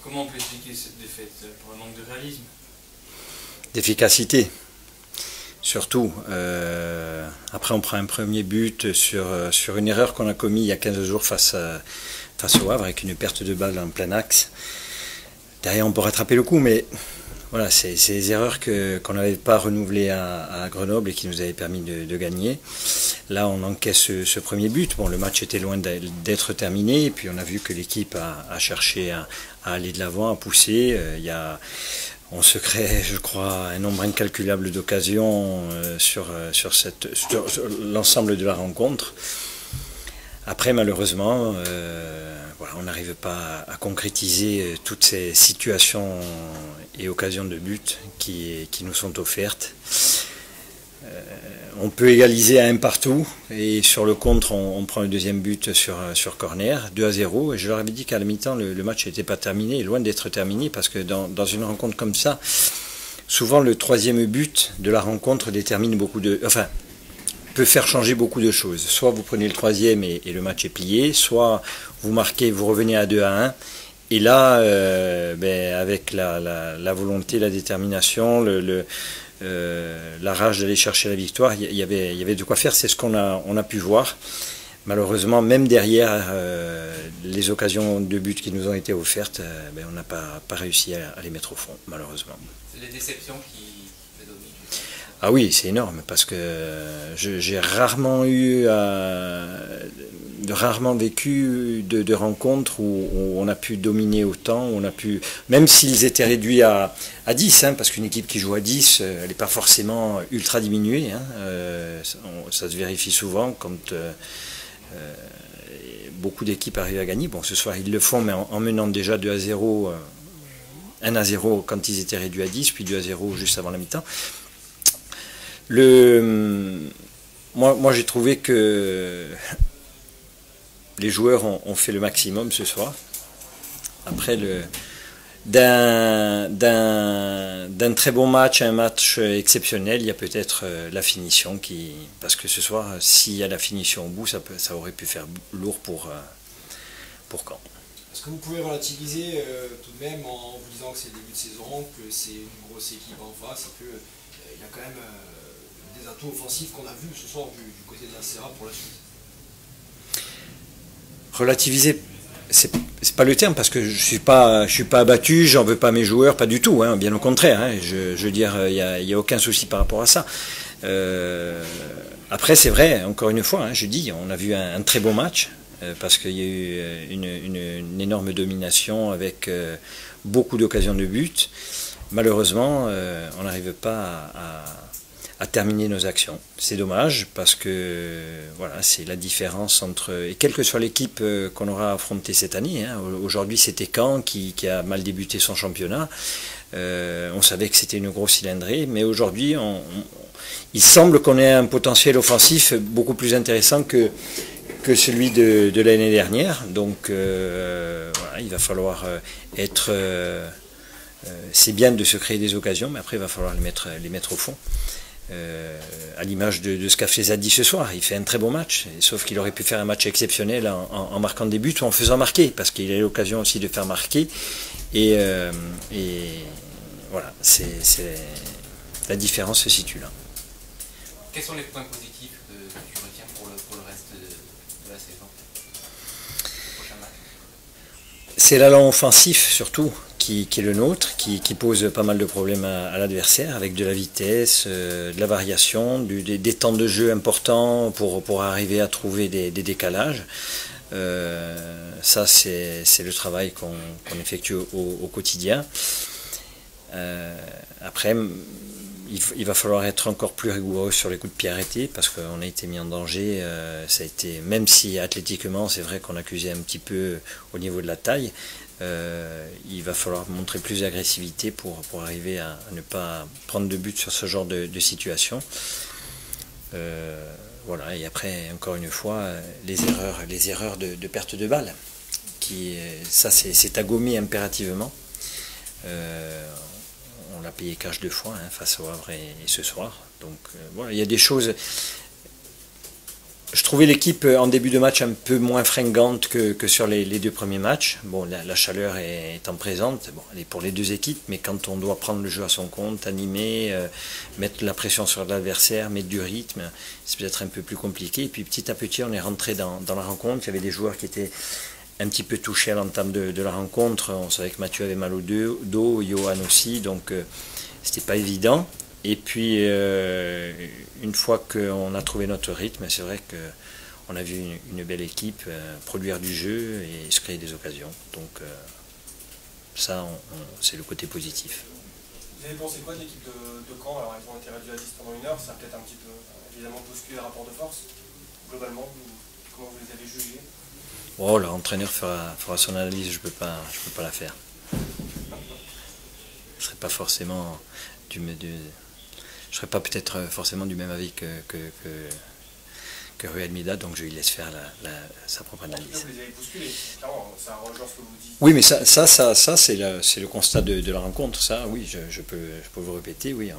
Comment on peut expliquer cette défaite? Pour un manque de réalisme? D'efficacité, surtout. Après, on prend un premier but sur une erreur qu'on a commise il y a 15 jours face au Havre, avec une perte de balle en plein axe. Derrière, on peut rattraper le coup, mais voilà, c'est des erreurs qu'on n'avait pas renouvelées à Grenoble et qui nous avaient permis de gagner. Là, on encaisse ce premier but. Bon, le match était loin d'être terminé, et puis on a vu que l'équipe a cherché à aller de l'avant, à pousser. On se crée, je crois, un nombre incalculable d'occasions sur l'ensemble de la rencontre. Après, malheureusement, voilà, on n'arrive pas à concrétiser toutes ces situations et occasions de but qui nous sont offertes. On peut égaliser à un partout, et sur le contre, on prend le deuxième but sur corner, 2-0. Et je leur avais dit qu'à la mi-temps, le match n'était pas terminé, loin d'être terminé, parce que dans une rencontre comme ça, souvent le troisième but de la rencontre détermine peut faire changer beaucoup de choses. Soit vous prenez le troisième et le match est plié, soit vous marquez, vous revenez à 2-1. Et là, avec la volonté, la détermination, la rage d'aller chercher la victoire, il y avait de quoi faire. C'est ce qu'on a pu voir. Malheureusement, même derrière les occasions de but qui nous ont été offertes, on n'a pas réussi à les mettre au fond, malheureusement. C'est les déceptions qui prédominent. Ah oui, c'est énorme, parce que j'ai rarement vécu de rencontres où on a pu dominer autant, même s'ils étaient réduits à 10, parce qu'une équipe qui joue à 10, elle n'est pas forcément ultra diminuée. Ça se vérifie souvent quand beaucoup d'équipes arrivent à gagner. Bon, ce soir ils le font, mais en menant déjà 2-0, 1-0 quand ils étaient réduits à 10, puis 2-0 juste avant la mi-temps. Moi j'ai trouvé que les joueurs ont fait le maximum ce soir. Après, d'un très bon match à un match exceptionnel, il y a peut-être la finition parce que ce soir, s'il y a la finition au bout, ça aurait pu faire lourd pour Caen. Est-ce que vous pouvez relativiser tout de même en vous disant que c'est le début de saison, que c'est une grosse équipe en face, et qu'il y a quand même des atouts offensifs qu'on a vus ce soir du côté de la Serra pour la suite? Relativiser, c'est pas le terme, parce que je suis pas abattu, j'en veux pas à mes joueurs, pas du tout, bien au contraire. Je veux dire, il y a aucun souci par rapport à ça. Après, c'est vrai, encore une fois, je dis, on a vu un très beau match, parce qu'il y a eu une énorme domination avec beaucoup d'occasions de but. Malheureusement, on n'arrive pas à terminer nos actions. C'est dommage, parce que voilà, c'est la différence et quelle que soit l'équipe qu'on aura affrontée cette année. Aujourd'hui, c'était Caen qui a mal débuté son championnat. On savait que c'était une grosse cylindrée, mais aujourd'hui, il semble qu'on ait un potentiel offensif beaucoup plus intéressant que celui de l'année dernière. Donc voilà, il va falloir être... c'est bien de se créer des occasions, mais après il va falloir les mettre au fond. À l'image de ce qu'a fait Zadie ce soir, il fait un très bon match, sauf qu'il aurait pu faire un match exceptionnel en marquant des buts ou en faisant marquer, parce qu'il a eu l'occasion aussi de faire marquer. Et voilà, la différence se situe là. Quels sont les points positifs que tu retiens pour le reste de la saison? C'est l'allant offensif surtout qui est le nôtre, qui pose pas mal de problèmes à l'adversaire, avec de la vitesse, de la variation, des temps de jeu importants pour arriver à trouver des décalages. Ça, c'est le travail qu'on effectue au quotidien. Après, il va falloir être encore plus rigoureux sur les coups de pied arrêtés, parce qu'on a été mis en danger. Ça a été, même si athlétiquement, c'est vrai qu'on accusait un petit peu au niveau de la taille, il va falloir montrer plus d'agressivité pour arriver à ne pas prendre de but sur ce genre de situation. Voilà, et après, encore une fois, les erreurs de perte de balle, ça c'est à gommer impérativement. On l'a payé cash 2 fois face au Havre et ce soir. Donc voilà, il y a des choses. Je trouvais l'équipe en début de match un peu moins fringante que sur les deux premiers matchs. Bon, la chaleur étant présente, bon, elle est pour les deux équipes, mais quand on doit prendre le jeu à son compte, animer, mettre la pression sur l'adversaire, mettre du rythme, c'est peut-être un peu plus compliqué. Et puis petit à petit, on est rentré dans la rencontre. Il y avait des joueurs qui étaient un petit peu touchés à l'entame de la rencontre. On savait que Mathieu avait mal au dos, Johan aussi, donc c'était pas évident. Et puis, une fois qu'on a trouvé notre rythme, c'est vrai qu'on a vu une belle équipe produire du jeu et se créer des occasions. Donc, ça, c'est le côté positif. Vous avez pensé quoi de l'équipe de Caen? Alors, ils ont été réduits à 10 pendant une heure, ça a peut-être un petit peu, évidemment, bousculé les rapports de force. Globalement, comment vous les avez jugés? Oh, l'entraîneur fera son analyse, je peux pas la faire. Je ne serais pas forcément je serais pas peut-être forcément du même avis que Rui Almeida, donc je lui laisse faire sa propre analyse. Vous les avez bousculés, clairement, ça rejoint ce que vous dites. Oui, mais ça c'est le constat de la rencontre. Ça, oui, je peux vous répéter. Oui,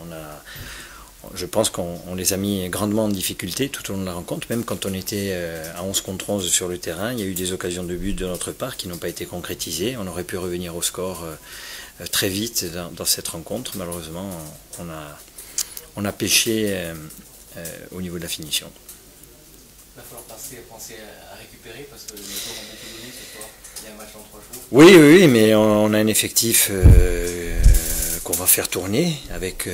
je pense qu'on les a mis grandement en difficulté tout au long de la rencontre, même quand on était à 11 contre 11 sur le terrain. Il y a eu des occasions de but de notre part qui n'ont pas été concrétisées. On aurait pu revenir au score très vite dans cette rencontre. Malheureusement, on a pêché au niveau de la finition. Il va falloir penser à récupérer parce que le jour en Macédonie ce soir, il y a un match en 3 jours. Oui, mais on a un effectif qu'on va faire tourner avec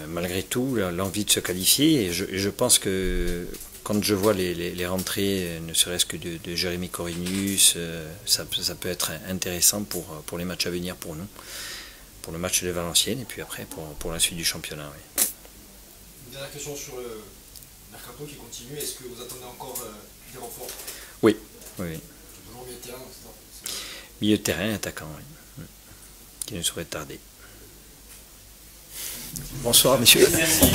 malgré tout l'envie de se qualifier. Et je pense que quand je vois les rentrées, ne serait-ce que de Jérémy Corinius, ça peut être intéressant pour les matchs à venir pour nous. Pour le match de Valenciennes et puis après pour la suite du championnat. Oui. Une dernière question sur le mercato qui continue. Est-ce que vous attendez encore des renforts? Oui. Toujours milieu de terrain, c'est ça? Milieu de terrain, attaquant, oui. Qui ne saurait tarder. Bonsoir, messieurs. Merci.